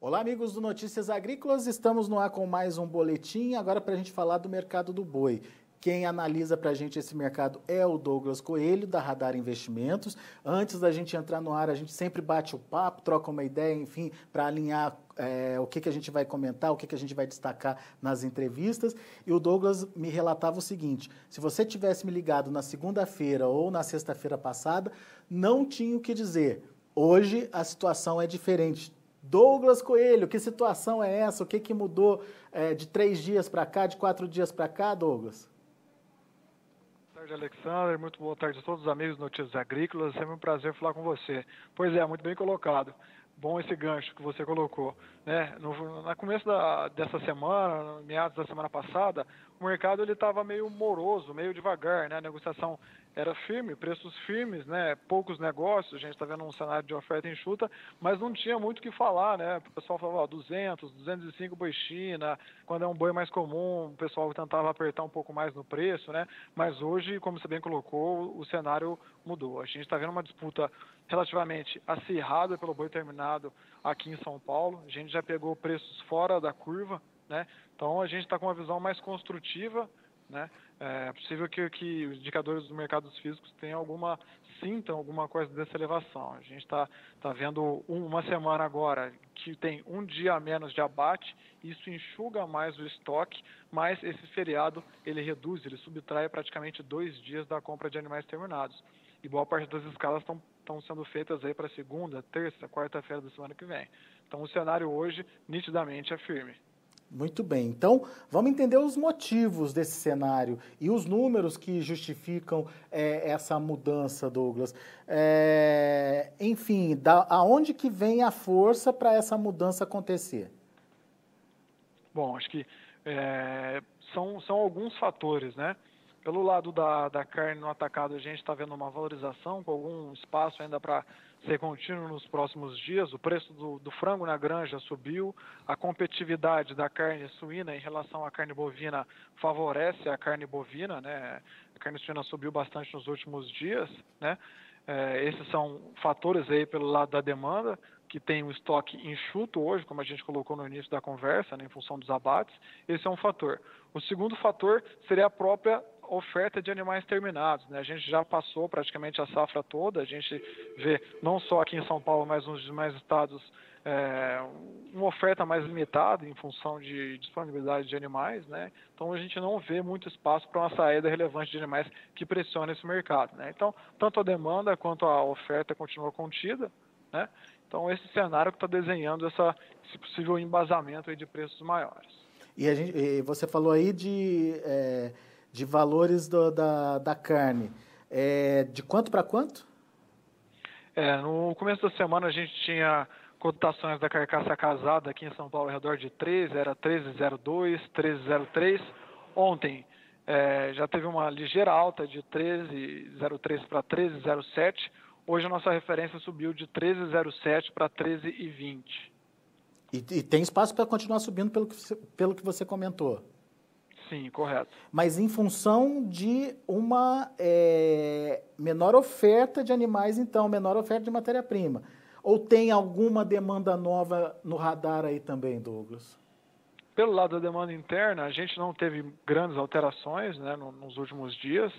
Olá, amigos do Notícias Agrícolas, estamos no ar com mais um boletim, agora para a gente falar do mercado do boi. Quem analisa para a gente esse mercado é o Douglas Coelho, da Radar Investimentos. Antes da gente entrar no ar, a gente sempre bate o papo, troca uma ideia, enfim, para alinhar o que a gente vai comentar, o que a gente vai destacar nas entrevistas. E o Douglas me relatava o seguinte: se você tivesse me ligado na segunda-feira ou na sexta-feira passada, não tinha o que dizer. Hoje a situação é diferente. Douglas Coelho, que situação é essa? O que mudou de 3 dias para cá, de 4 dias para cá, Douglas? Boa tarde, Alexander. Muito boa tarde a todos os amigos do Notícias Agrícolas. É sempre um prazer falar com você. Pois é, muito bem colocado. Bom esse gancho que você colocou, né? No começo dessa semana, meados da semana passada, o mercado ele estava meio moroso, meio devagar, né? A negociação era firme, preços firmes, né? Poucos negócios, a gente está vendo um cenário de oferta enxuta, mas não tinha muito o que falar, né? O pessoal falava, ó, 200, 205 boi China, quando é um boi mais comum, o pessoal tentava apertar um pouco mais no preço, né? Mas hoje, como você bem colocou, o cenário mudou. A gente está vendo uma disputa relativamente acirrada pelo boi terminado aqui em São Paulo. A gente já pegou preços fora da curva, né? Então a gente está com uma visão mais construtiva, né? É possível que os indicadores dos mercados físicos sintam alguma coisa dessa elevação. A gente está vendo uma semana agora que tem um dia a menos de abate, isso enxuga mais o estoque, mas esse feriado ele reduz, ele subtrai praticamente 2 dias da compra de animais terminados. E boa parte das escalas estão sendo feitas aí para segunda, terça, quarta-feira da semana que vem. Então o cenário hoje nitidamente é firme. Muito bem, então vamos entender os motivos desse cenário e os números que justificam essa mudança, Douglas. Enfim, aonde que vem a força para essa mudança acontecer? Bom, acho que são alguns fatores, né? Pelo lado da carne no atacado, a gente está vendo uma valorização com algum espaço ainda para ser contínuo nos próximos dias. O preço do frango na granja subiu, a competitividade da carne suína em relação à carne bovina favorece a carne bovina, né? A carne suína subiu bastante nos últimos dias, né? Esses são fatores aí pelo lado da demanda, que tem um estoque enxuto hoje, como a gente colocou no início da conversa, né, em função dos abates. Esse é um fator. O segundo fator seria a própria oferta de animais terminados, né? A gente já passou praticamente a safra toda, a gente vê não só aqui em São Paulo, mas nos demais estados uma oferta mais limitada em função de disponibilidade de animais, né? Então a gente não vê muito espaço para uma saída relevante de animais que pressione esse mercado, né? Então tanto a demanda quanto a oferta continua contida, né? Então esse cenário que está desenhando esse possível embasamento aí de preços maiores. E você falou aí de valores da carne. De quanto para quanto? No começo da semana a gente tinha cotações da carcaça casada aqui em São Paulo ao redor de 13, era 13,02, 13,03. Ontem já teve uma ligeira alta de 13,03 para 13,07. Hoje a nossa referência subiu de 13,07 para 13,20. E tem espaço para continuar subindo pelo que você comentou? Sim, correto. Mas em função de uma menor oferta de animais, então, menor oferta de matéria-prima. Ou tem alguma demanda nova no radar aí também, Douglas? Pelo lado da demanda interna, a gente não teve grandes alterações, né, nos últimos dias,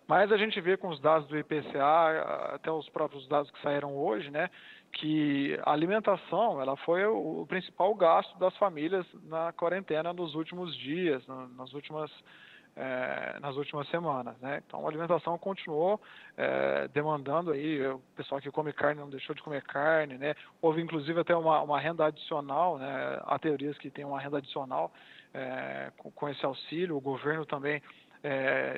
mas a gente vê com os dados do IPCA, até os próprios dados que saíram hoje, né, que a alimentação ela foi o principal gasto das famílias na quarentena nos últimos dias, nas últimas semanas, né? Então a alimentação continuou demandando aí, o pessoal que come carne não deixou de comer carne, né? Houve inclusive até uma renda adicional, né? Há teorias que tem uma renda adicional com esse auxílio. O governo também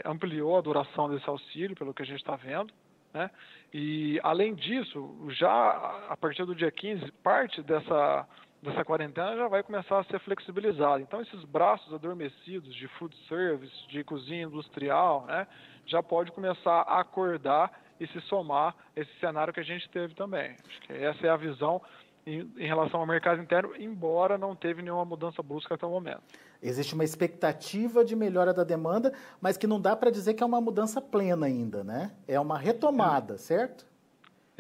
ampliou a duração desse auxílio, pelo que a gente está vendo, né? E além disso, já a partir do dia 15, parte dessa quarentena já vai começar a ser flexibilizada. Então, esses braços adormecidos de food service, de cozinha industrial, né, já pode começar a acordar e se somar a esse cenário que a gente teve também. Acho que essa é a visão em relação ao mercado interno, embora não teve nenhuma mudança brusca até o momento. Existe uma expectativa de melhora da demanda, mas que não dá para dizer que é uma mudança plena ainda, né? É uma retomada, certo?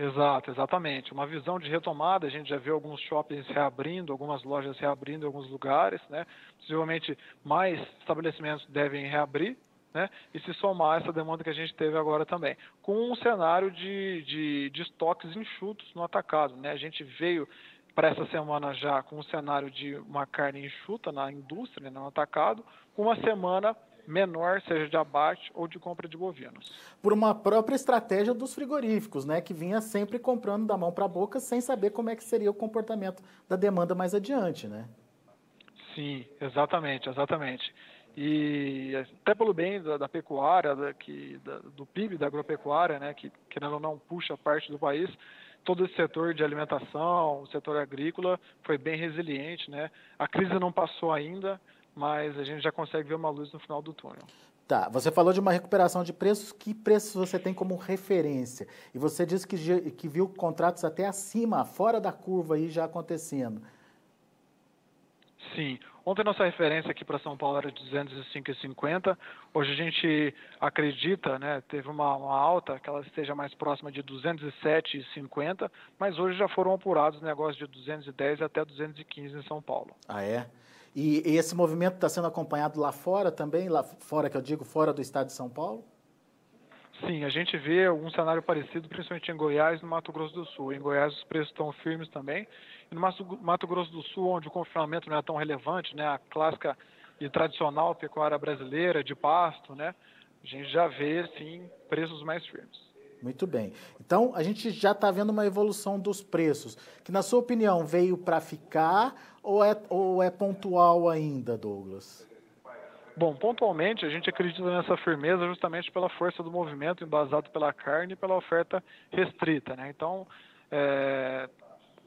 Exato, exatamente. Uma visão de retomada, a gente já vê alguns shoppings reabrindo, algumas lojas reabrindo em alguns lugares, né? Possivelmente mais estabelecimentos devem reabrir, né? E se somar essa demanda que a gente teve agora também. Com um cenário de estoques enxutos no atacado, né? A gente veio para essa semana já com um cenário de uma carne enxuta na indústria, né, no atacado, com uma semana menor, seja de abate ou de compra de bovinos. Por uma própria estratégia dos frigoríficos, né, que vinha sempre comprando da mão para a boca sem saber como é que seria o comportamento da demanda mais adiante, né? Sim, exatamente, exatamente. E até pelo bem da pecuária, do PIB da agropecuária, né, que querendo ou não puxa parte do país, todo esse setor de alimentação, o setor agrícola foi bem resiliente, né? A crise não passou ainda, mas a gente já consegue ver uma luz no final do túnel. Tá, você falou de uma recuperação de preços, que preços você tem como referência? E você disse que viu contratos até acima, fora da curva aí já acontecendo. Sim, ontem nossa referência aqui para São Paulo era de 205,50. Hoje a gente acredita, né, teve uma alta, que ela esteja mais próxima de 207,50, mas hoje já foram apurados negócios de 210 até 215 em São Paulo. Ah, é? E esse movimento está sendo acompanhado lá fora também? Lá fora, que eu digo, fora do estado de São Paulo? Sim, a gente vê um cenário parecido, principalmente em Goiás e no Mato Grosso do Sul. Em Goiás os preços estão firmes também. E no Mato Grosso do Sul, onde o confinamento não é tão relevante, né, a clássica e tradicional pecuária brasileira de pasto, né, a gente já vê, sim, preços mais firmes. Muito bem. Então, a gente já está vendo uma evolução dos preços, que, na sua opinião, veio para ficar ou é pontual ainda, Douglas? Bom, pontualmente a gente acredita nessa firmeza justamente pela força do movimento embasado pela carne e pela oferta restrita, né? Então,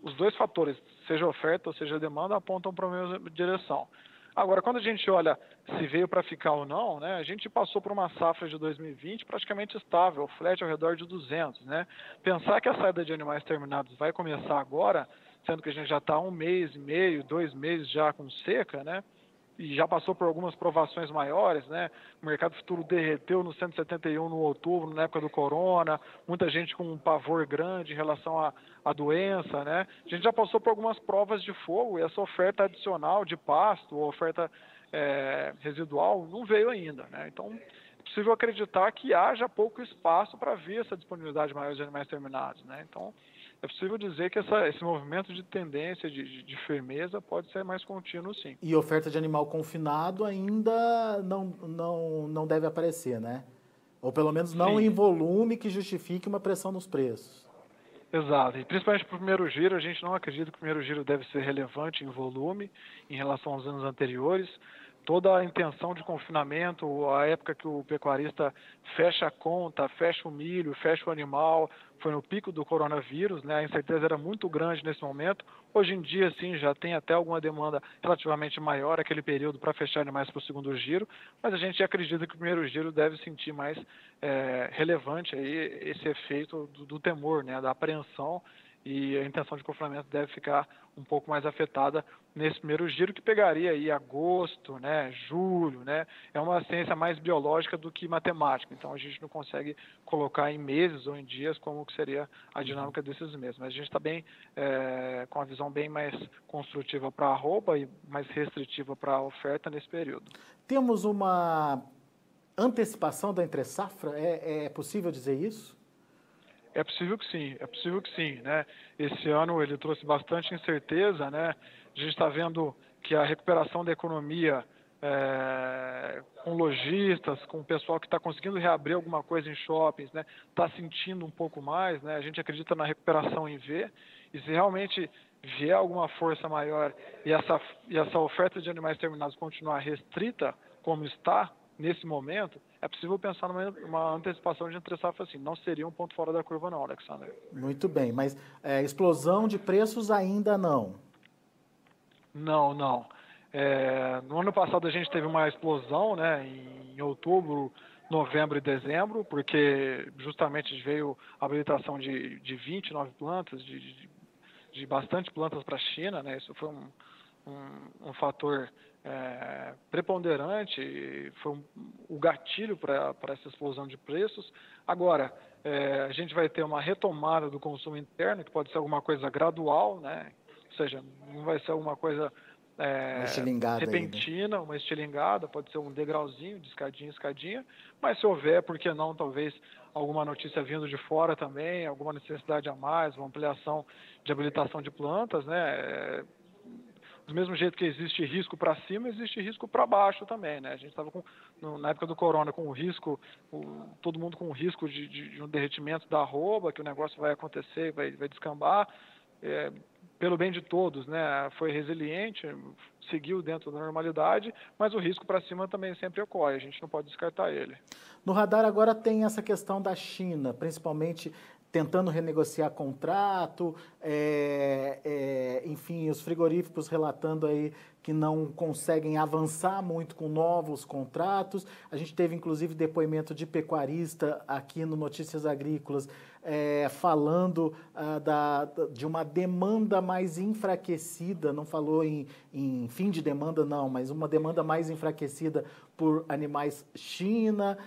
os dois fatores, seja oferta ou seja demanda, apontam para a mesma direção. Agora, quando a gente olha se veio para ficar ou não, né, a gente passou por uma safra de 2020 praticamente estável, flat ao redor de 200, né? Pensar que a saída de animais terminados vai começar agora, sendo que a gente já está 1 mês e meio, 2 meses já com seca, né? E já passou por algumas provações maiores, né? O mercado futuro derreteu no 171 no outubro, na época do corona, muita gente com um pavor grande em relação à doença, né? A gente já passou por algumas provas de fogo e essa oferta adicional de pasto, ou oferta residual, não veio ainda, né? Então, é possível acreditar que haja pouco espaço para ver essa disponibilidade maior de animais terminados, né? Então, é possível dizer que esse movimento de tendência, de firmeza, pode ser mais contínuo, sim. E oferta de animal confinado ainda não deve aparecer, né? Ou pelo menos não Sim, em volume que justifique uma pressão nos preços. exato. E principalmente para o primeiro giro, a gente não acredita que o primeiro giro deve ser relevante em volume em relação aos anos anteriores. Toda a intenção de confinamento, a época que o pecuarista fecha a conta, fecha o milho, fecha o animal, foi no pico do coronavírus, né? A incerteza era muito grande nesse momento. Hoje em dia, sim, já tem até alguma demanda relativamente maior aquele período para fechar animais para o segundo giro, mas a gente acredita que o primeiro giro deve sentir mais relevante aí esse efeito do temor, né? Da apreensão, e a intenção de confinamento deve ficar um pouco mais afetada nesse primeiro giro, que pegaria aí agosto, né, julho, né? É uma ciência mais biológica do que matemática, então a gente não consegue colocar em meses ou em dias como que seria a dinâmica desses meses, mas a gente está bem com a visão bem mais construtiva para a arroba e mais restritiva para a oferta nesse período. Temos uma antecipação da entre-safra? É possível dizer isso? É possível que sim, né? Esse ano ele trouxe bastante incerteza, né? A gente está vendo que a recuperação da economia com lojistas, com o pessoal que está conseguindo reabrir alguma coisa em shoppings, né? Está sentindo um pouco mais, né? A gente acredita na recuperação em V, e se realmente vier alguma força maior e essa oferta de animais terminados continuar restrita como está nesse momento, é possível pensar numa antecipação de entre safra assim. Não seria um ponto fora da curva não, Alexander. Muito bem, mas explosão de preços ainda não. Não, não. No ano passado a gente teve uma explosão, né, em outubro, novembro e dezembro, porque justamente veio a habilitação de 29 plantas, de bastante plantas para a China, né? Isso foi um fator preponderante, foi o gatilho para essa explosão de preços. Agora, a gente vai ter uma retomada do consumo interno, que pode ser alguma coisa gradual, né? Ou seja, não vai ser alguma coisa Uma estilingada repentina, uma estilingada, pode ser um degrauzinho, de escadinha em escadinha, mas se houver, por que não, talvez alguma notícia vindo de fora também, alguma necessidade a mais, uma ampliação de habilitação de plantas, né? Do mesmo jeito que existe risco para cima, existe risco para baixo também, né? A gente estava na época do corona com o risco, todo mundo com o risco de um derretimento da arroba, que o negócio vai acontecer, vai descambar, pelo bem de todos, né? Foi resiliente, seguiu dentro da normalidade, mas o risco para cima também sempre ocorre, a gente não pode descartar ele. No radar agora tem essa questão da China, principalmente tentando renegociar contrato, enfim, os frigoríficos relatando aí que não conseguem avançar muito com novos contratos. A gente teve, inclusive, depoimento de pecuarista aqui no Notícias Agrícolas, falando de uma demanda mais enfraquecida, não falou em fim de demanda não, mas uma demanda mais enfraquecida por animais China.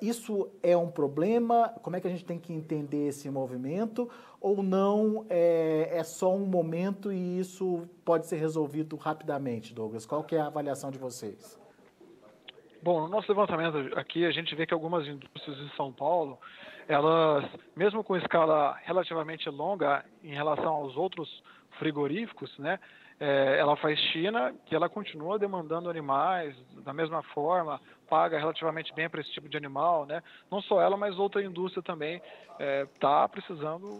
Isso é um problema? Como é que a gente tem que entender esse movimento? Ou não é só um momento e isso pode ser resolvido rapidamente, Douglas? Qual que é a avaliação de vocês? Bom, no nosso levantamento aqui, a gente vê que algumas indústrias de São Paulo, elas, mesmo com escala relativamente longa em relação aos outros frigoríficos, né, ela faz China, que ela continua demandando animais da mesma forma, paga relativamente bem para esse tipo de animal, né? Não só ela, mas outra indústria também está precisando,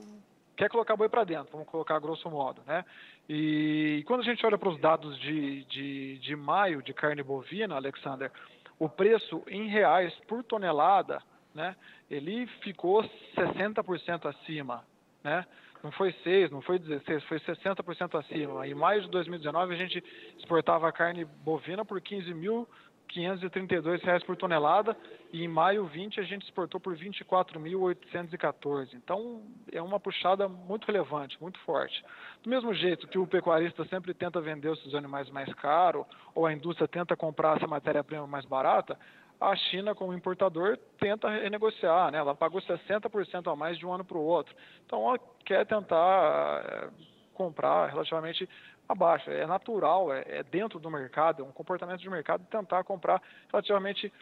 quer colocar boi para dentro, vamos colocar grosso modo, né? E quando a gente olha para os dados de maio de carne bovina, Alexander, o preço em reais por tonelada, né, ele ficou 60% acima, né? Não foi 6, não foi 16, foi 60% acima. Em maio de 2019, a gente exportava carne bovina por R$ 15.532 por tonelada e em maio 20 a gente exportou por 24.814. Então, é uma puxada muito relevante, muito forte. Do mesmo jeito que o pecuarista sempre tenta vender os seus animais mais caro ou a indústria tenta comprar essa matéria-prima mais barata, a China, como importador, tenta renegociar, né? Ela pagou 60% a mais de um ano para o outro. Então, ela quer tentar comprar relativamente abaixo. É natural, é dentro do mercado, é um comportamento de mercado tentar comprar relativamente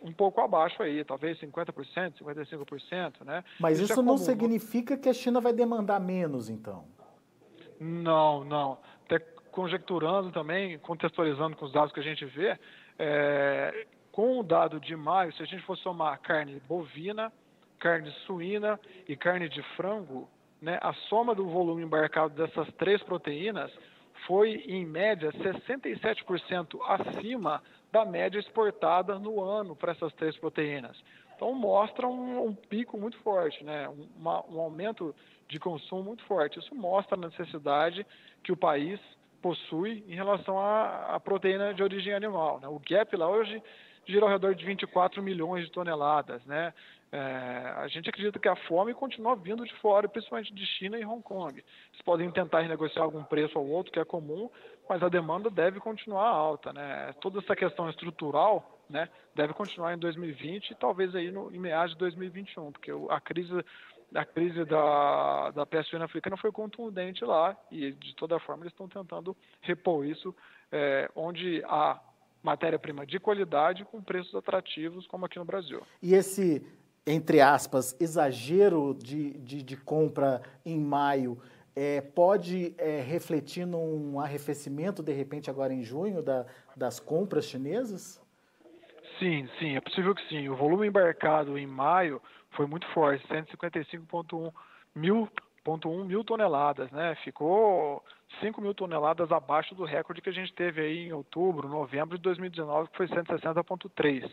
um pouco abaixo aí, talvez 50%, 55%, né? Mas isso não comum. significa que a China vai demandar menos, então? Não. Até conjecturando também, contextualizando com os dados que a gente vê, com o dado de maio, se a gente for somar carne bovina, carne suína e carne de frango, né, a soma do volume embarcado dessas três proteínas foi, em média, 67% acima da média exportada no ano para essas três proteínas. Então, mostra um pico muito forte, né, um aumento de consumo muito forte. Isso mostra a necessidade que o país possui em relação à proteína de origem animal, né? O gap lá hoje gira ao redor de 24 milhões de toneladas, né? A gente acredita que a fome continua vindo de fora, principalmente de China e Hong Kong. Eles podem tentar renegociar algum preço ou outro, que é comum, mas a demanda deve continuar alta, né? Toda essa questão estrutural, né, deve continuar em 2020 e talvez aí em meados de 2021, porque a crise da peste suína africana foi contundente lá e, de toda forma, eles estão tentando repor isso onde há matéria-prima de qualidade com preços atrativos, como aqui no Brasil. E esse, entre aspas, exagero de compra em maio pode refletir num arrefecimento, de repente, agora em junho, das compras chinesas? Sim, é possível que sim. O volume embarcado em maio foi muito forte, 155,1 mil toneladas, né? Ficou 5 mil toneladas abaixo do recorde que a gente teve aí em outubro, novembro de 2019, que foi 160,3.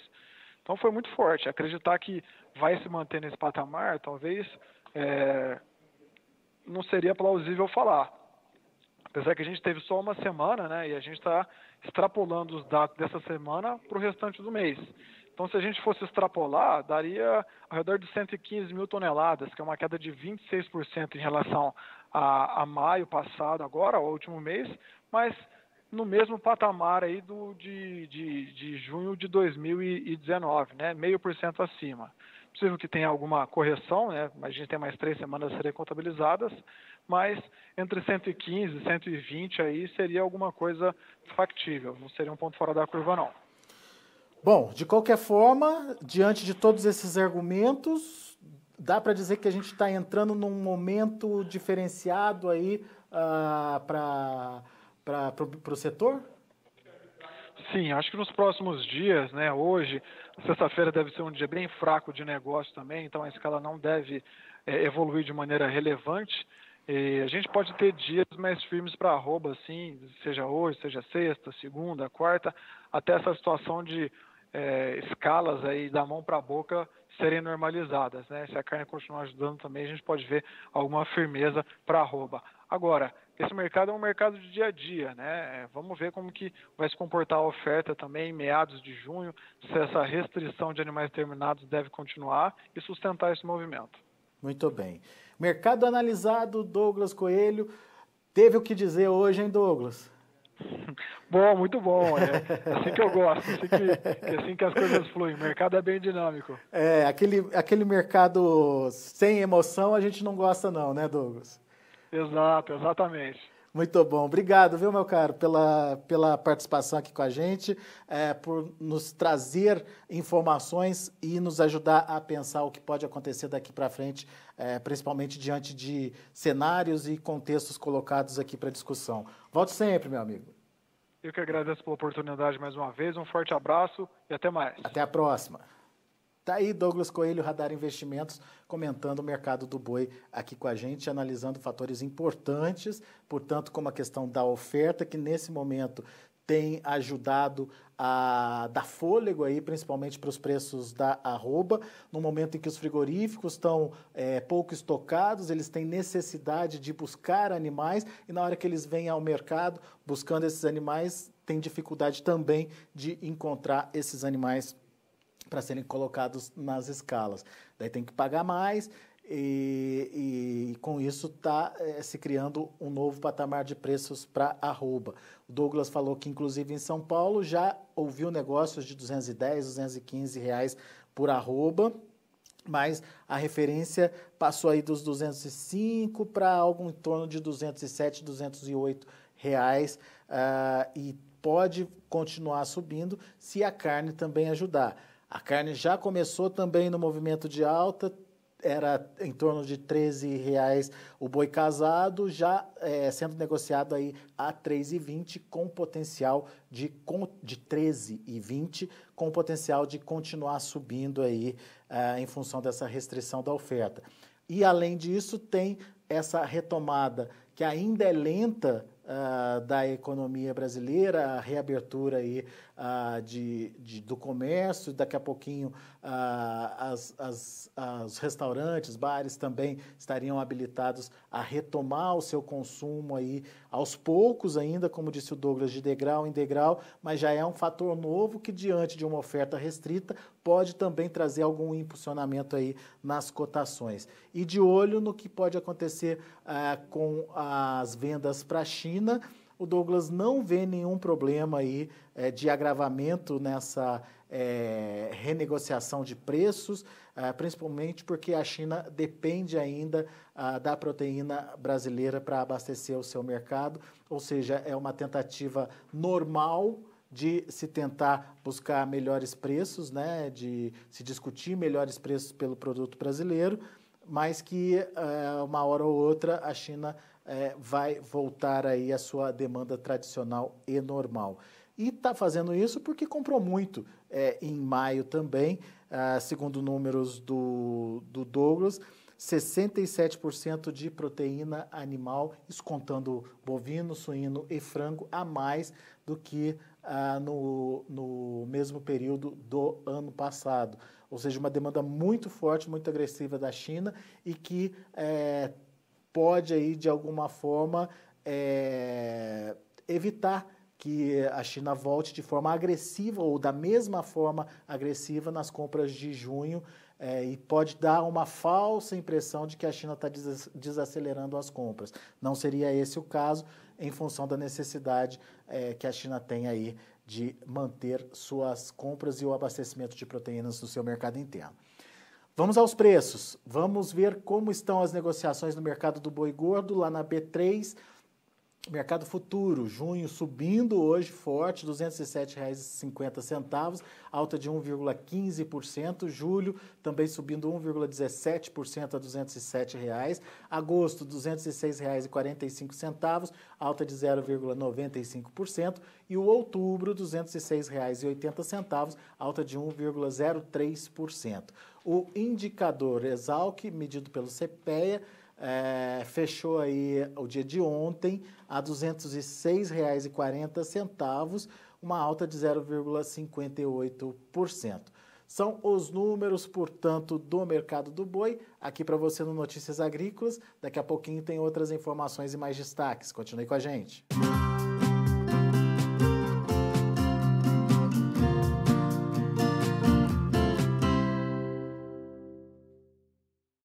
Então foi muito forte. Acreditar que vai se manter nesse patamar, talvez não seria plausível falar. Apesar que a gente teve só uma semana, né? E a gente está extrapolando os dados dessa semana para o restante do mês. Então, se a gente fosse extrapolar, daria ao redor de 115 mil toneladas, que é uma queda de 26% em relação a maio passado, agora, o último mês, mas no mesmo patamar aí de junho de 2019, né? 0,5% acima. Possível que tenha alguma correção, né? A gente tem mais 3 semanas a serem contabilizadas, mas entre 115 e 120 aí seria alguma coisa factível, não seria um ponto fora da curva, não. Bom, de qualquer forma, diante de todos esses argumentos, dá para dizer que a gente está entrando num momento diferenciado aí para o setor? Sim, acho que nos próximos dias, né, hoje, sexta-feira deve ser um dia bem fraco de negócio também, então a escala não deve evoluir de maneira relevante. E a gente pode ter dias mais firmes para arroba, assim, seja hoje, seja sexta, segunda, quarta, até essa situação de escalas aí da mão para a boca serem normalizadas, né? Se a carne continuar ajudando também, a gente pode ver alguma firmeza para arroba. Agora, esse mercado é um mercado de dia a dia, né? Vamos ver como que vai se comportar a oferta também em meados de junho, se essa restrição de animais terminados deve continuar e sustentar esse movimento. Muito bem. Mercado analisado, Douglas Coelho, teve o que dizer hoje, hein, Douglas? Bom, muito bom. É assim que eu gosto, assim que as coisas fluem. O mercado é bem dinâmico. Aquele mercado sem emoção a gente não gosta não, né, Douglas? Exato, exatamente. Muito bom. Obrigado, viu, meu caro, pela participação aqui com a gente, por nos trazer informações e nos ajudar a pensar o que pode acontecer daqui para frente, principalmente diante de cenários e contextos colocados aqui para discussão. Volte sempre, meu amigo. Eu que agradeço pela oportunidade mais uma vez. Um forte abraço e até mais. Até a próxima. Tá aí Douglas Coelho, Radar Investimentos, comentando o mercado do boi aqui com a gente, analisando fatores importantes, portanto, como a questão da oferta, que nesse momento tem ajudado a dar fôlego aí, principalmente para os preços da arroba, no momento em que os frigoríficos estão pouco estocados, eles têm necessidade de buscar animais, e na hora que eles vêm ao mercado buscando esses animais, tem dificuldade também de encontrar esses animais para serem colocados nas escalas. Daí tem que pagar mais e com isso está se criando um novo patamar de preços para arroba. O Douglas falou que, inclusive, em São Paulo já ouviu negócios de R$210, R$215 por arroba, mas a referência passou aí dos 205 para algo em torno de 207, 208 reais, e pode continuar subindo se a carne também ajudar. A carne já começou também no movimento de alta, era em torno de R$13 o boi casado, já sendo negociado aí a R$3,20 com potencial de R$13,20, com potencial de continuar subindo aí em função dessa restrição da oferta. E além disso tem essa retomada que ainda é lenta da economia brasileira, a reabertura aí, do comércio, daqui a pouquinho os restaurantes, bares também estariam habilitados a retomar o seu consumo aí aos poucos ainda, como disse o Douglas, de degrau em degrau, mas já é um fator novo que, diante de uma oferta restrita, pode também trazer algum impulsionamento aí nas cotações. E de olho no que pode acontecer com as vendas para a China, o Douglas não vê nenhum problema aí de agravamento nessa renegociação de preços, principalmente porque a China depende ainda da proteína brasileira para abastecer o seu mercado, ou seja, é uma tentativa normal de se tentar buscar melhores preços, né, de se discutir melhores preços pelo produto brasileiro, mas que uma hora ou outra a China vai voltar aí à sua demanda tradicional e normal. E está fazendo isso porque comprou muito em maio também, segundo números do Douglas, 67% de proteína animal, isso contando bovino, suíno e frango, a mais do que no mesmo período do ano passado. Ou seja, uma demanda muito forte, muito agressiva da China e que pode aí, de alguma forma, evitar que a China volte de forma agressiva ou da mesma forma agressiva nas compras de junho e pode dar uma falsa impressão de que a China está desacelerando as compras. Não seria esse o caso, em função da necessidade que a China tem aí de manter suas compras e o abastecimento de proteínas no seu mercado interno. Vamos aos preços. Vamos ver como estão as negociações no mercado do boi gordo, lá na B3. Mercado futuro, junho subindo hoje forte, R$ 207,50, alta de 1,15%. Julho também subindo 1,17% a R$ 207. Agosto, R$ 206,45, alta de 0,95%. E o outubro, R$ 206,80, alta de 1,03%. O indicador Esalq, medido pelo CPEA, fechou aí o dia de ontem a R$ 206,40, uma alta de 0,58%. São os números, portanto, do mercado do boi, aqui para você no Notícias Agrícolas. Daqui a pouquinho tem outras informações e mais destaques. Continue com a gente.